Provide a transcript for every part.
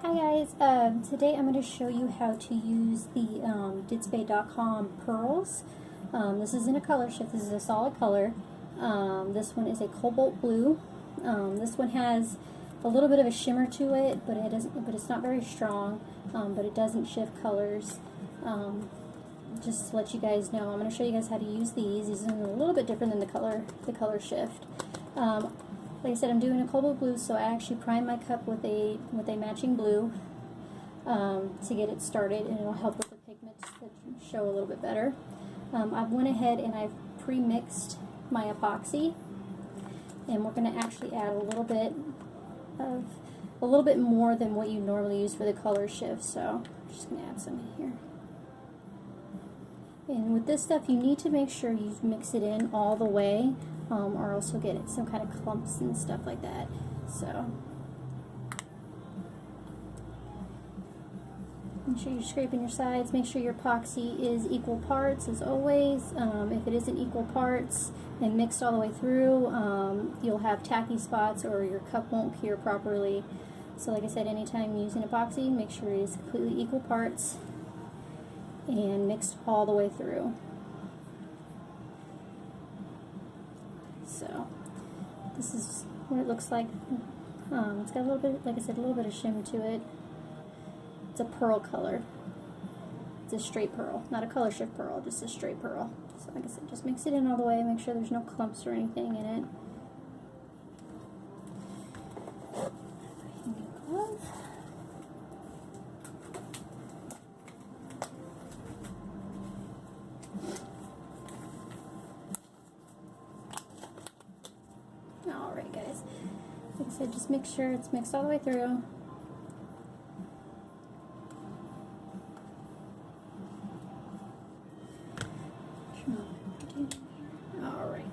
Hi guys, today I'm going to show you how to use the Didspade.com pearls. This isn't a color shift, this is a solid color. This one is a cobalt blue. This one has a little bit of a shimmer to it, but it's not very strong, but it doesn't shift colors. Just to let you guys know, I'm going to show you guys how to use these. These are a little bit different than the color shift. Like I said, I'm doing a cobalt blue, so I actually prime my cup with a matching blue to get it started, and it'll help with the pigments that show a little bit better. I went ahead and I've pre-mixed my epoxy, and we're going to actually add a little bit more than what you normally use for the color shift. So I'm just going to add some in here. And with this stuff, you need to make sure you mix it in all the way, or else you'll get some kind of clumps and stuff like that. So make sure you're scraping your sides. Make sure your epoxy is equal parts, as always. If it isn't equal parts and mixed all the way through, you'll have tacky spots or your cup won't cure properly. So like I said, anytime using epoxy, make sure it is completely equal parts and mixed all the way through. So this is what it looks like. It's got a little bit, like I said, a little bit of shim to it. It's a pearl color. It's a straight pearl, not a color shift pearl, just a straight pearl. So like I said, just mix it in all the way, make sure there's no clumps or anything in it. Alright guys, like I said, just make sure it's mixed all the way through. Alright.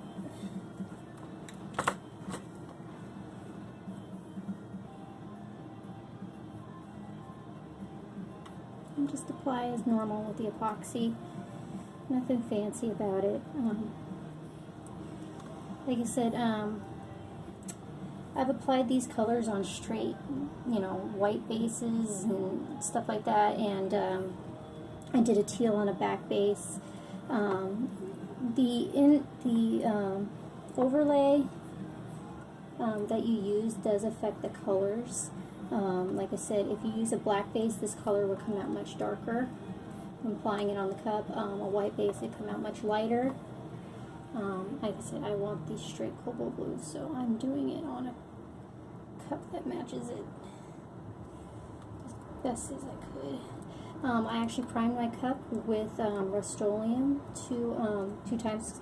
And just apply as normal with the epoxy. Nothing fancy about it. Like I said, I've applied these colors on straight, white bases and stuff like that, and I did a teal on a back base. The overlay that you use does affect the colors. Like I said, if you use a black base, this color will come out much darker. I'm applying it on the cup. A white base, it come out much lighter. Like I said, I want these straight cobalt blues, so I'm doing it on a cup that matches it as best as I could. I actually primed my cup with Rust-Oleum, two times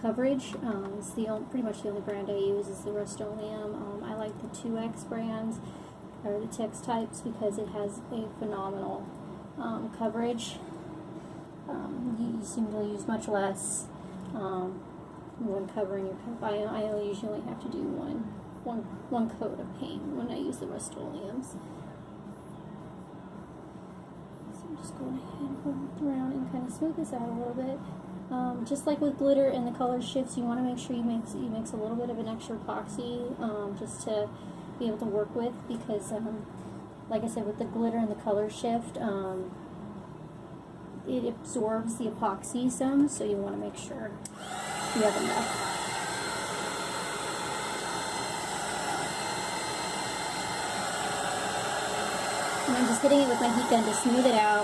coverage. It's pretty much the only brand I use is the Rust-Oleum. I like the 2X brands, or the text types, because it has a phenomenal coverage. You seem to use much less when covering your cup. I usually have to do one coat of paint when I use the Rust-Oleums. So I'm just going ahead and move around and kind of smooth this out a little bit. Just like with glitter and the color shifts, you want to make sure you mix a little bit of an extra epoxy just to be able to work with, because like I said, with the glitter and the color shift, it absorbs the epoxy some, so you want to make sure you have enough. And I'm just hitting it with my heat gun to smooth it out,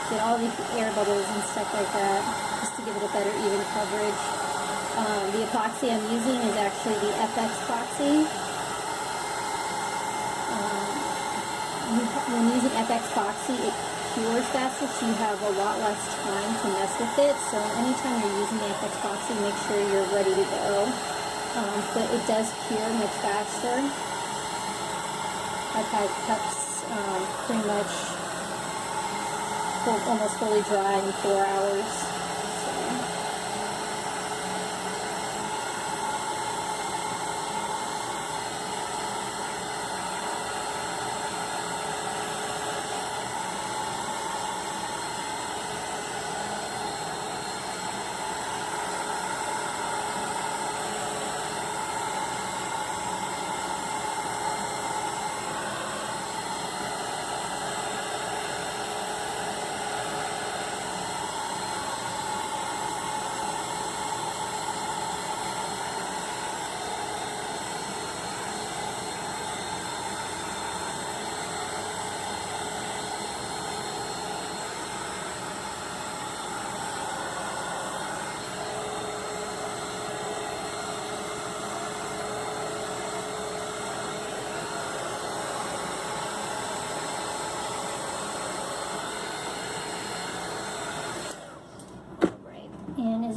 get all the air bubbles and stuff like that, just to give it a better even coverage. The epoxy I'm using is actually the Epoxy. When using Epoxy, it cures faster, so you have a lot less time to mess with it. So anytime you're using the Epoxy, make sure you're ready to go. But it does cure much faster. I've had cups pretty much almost fully dry in 4 hours.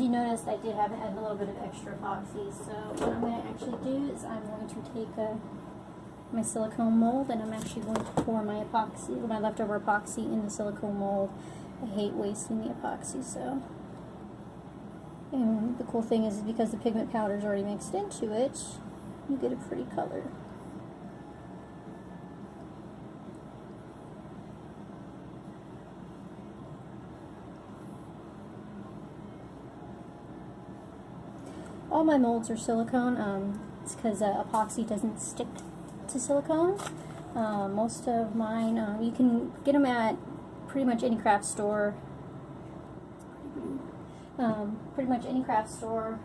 you noticed, I did have a little bit of extra epoxy. So what I'm going to actually do is I'm going to take my silicone mold, and I'm actually going to pour my epoxy, my leftover epoxy, in the silicone mold. I hate wasting the epoxy, so. And the cool thing is because the pigment powder is already mixed into it, you get a pretty color. All my molds are silicone. It's because epoxy doesn't stick to silicone. Most of mine, you can get them at pretty much any craft store. Pretty much any craft store.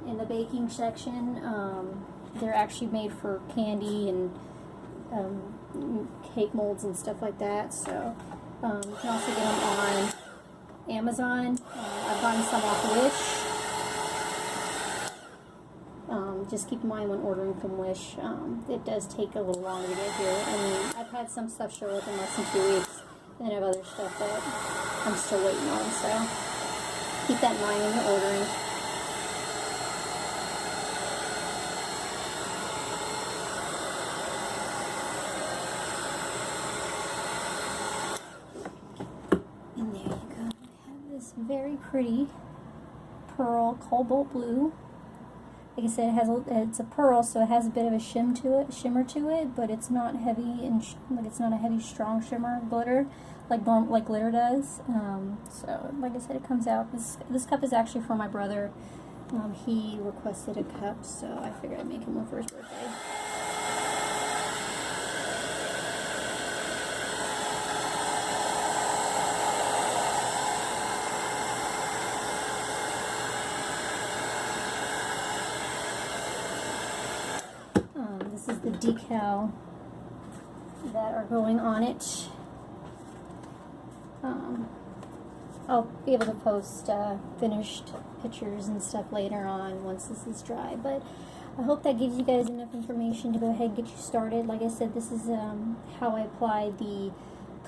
In the baking section, they're actually made for candy and cake molds and stuff like that. So you can also get them on Amazon. I've gotten some off Wish. Just keep in mind when ordering from Wish, it does take a little longer to get here. I mean, I've had some stuff show up in less than 2 weeks, and then I have other stuff that I'm still waiting on, so keep that in mind when you're ordering. And there you go. I have this very pretty pearl, cobalt blue. Like I said, it's a pearl, so it has a bit of a shimmer to it, but it's not heavy and like it's not a heavy, strong shimmer glitter like glitter does. So, like I said, it comes out. This cup is actually for my brother. He requested a cup, so I figured I'd make him one for his birthday. This is the decal that are going on it. I'll be able to post finished pictures and stuff later on once this is dry, but I hope that gives you guys enough information to go ahead and get you started. Like I said, this is how I apply the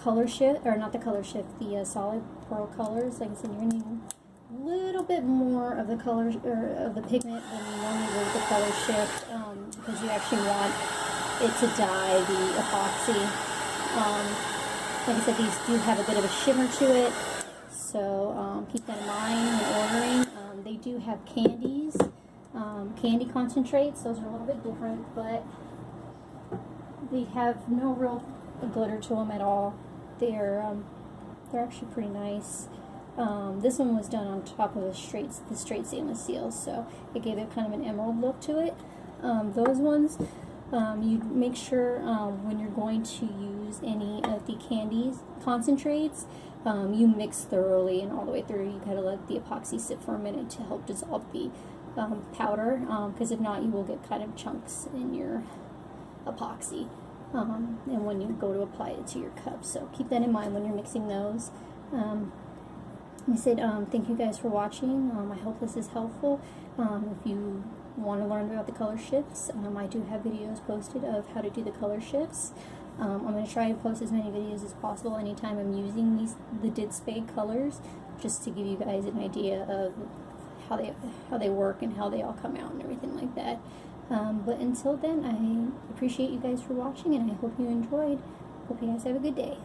color shift, or not the color shift, the solid pearl colors. Like I said, you're going to need a little bit more of the color, or of the pigment than you normally would with the color shift, because you actually want it to dye the epoxy. Like I said, these do have a bit of a shimmer to it, so keep that in mind when ordering. They do have candies, candy concentrates. Those are a little bit different, but they have no real glitter to them at all. They're actually pretty nice. This one was done on top of the straight stainless steel, so it gave it kind of an emerald look to it. Those ones, you make sure when you're going to use any of the candies concentrates, you mix thoroughly and all the way through. You gotta let the epoxy sit for a minute to help dissolve the powder, because if not, you will get kind of chunks in your epoxy, and when you go to apply it to your cup. So keep that in mind when you're mixing those. I said, thank you guys for watching. I hope this is helpful. If you want to learn about the color shifts, I do have videos posted of how to do the color shifts. I'm going to try to post as many videos as possible anytime I'm using the Didspade colors, just to give you guys an idea of how they work and how they all come out and everything like that. But until then, I appreciate you guys for watching, and I hope you enjoyed. Hope you guys have a good day.